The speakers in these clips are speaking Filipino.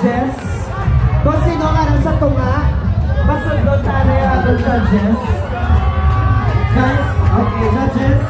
judges. Kung sino nga nang sa tunga, pasundot tayo ang judges. Guys, okay, judges.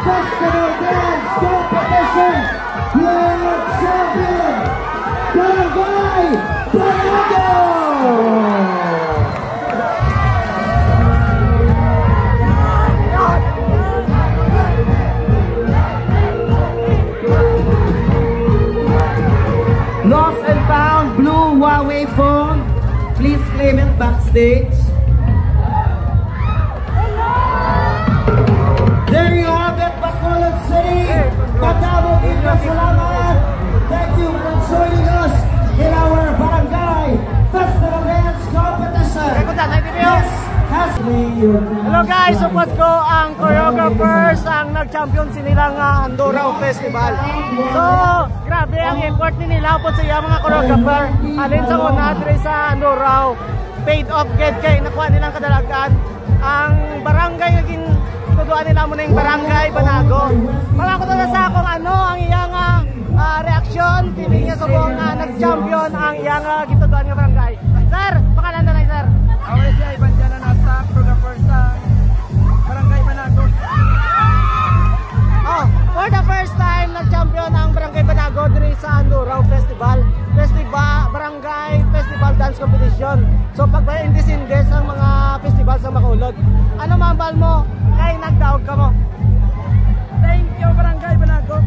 Festival Dance Competition World Champion Barangay Banago! Lost and found blue Huawei phone. Please claim it backstage. There you have it, Bacolod City. Patawag salamat. Thank you for joining us in our Barangay Festival Dance Competition. Yes, hello guys, support ko ang choreographers, ang nag-champion sinilang Andorao Festival. So, grabe ang effort nila po sa iya mga choreographer. Alin sa una, sa Andorao, paid off get kay nakuha nilang kadalagan. Ang barangay naging tuduan nila muna yung Barangay Banago. Wala ko na sa akong ang iyang reaksyon. Pili niya sa buong nag-champion ang iyang gituduan ng barangay. Sir, pakalan na lang, sir. Ako si Ivan dyan na nasa choreographer sa Barangay Banago. Oh, for the first time, nag-champion ang Barangay Banago diri sa Andorao Festival. Barangay Festival Dance Competition. So, pagba-indis-indis ang mga festival sa Bacolod. Ano mambal mo? Kay nagdaog ka mo. Thank you Barangay Banago.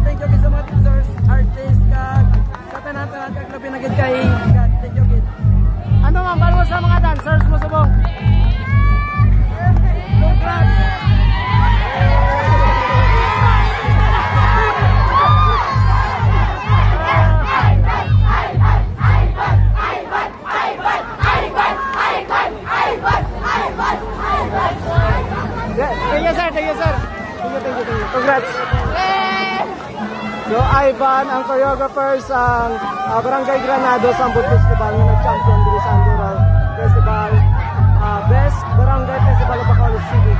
Thank you sa mga dancers, artists, sa tanan-tanan kag labi na gid kay. Thank you gid. Ano mambal mo sa mga dancers mo subong? Congrats. Thank you, sir. Thank you, sir. Thank you. Congrats. So, Ivan, ang choreographers ang Barangay Granados ang Food Festival na nag-champion dito sa Andorao Festival. Best Barangay Festival of Bacolod City.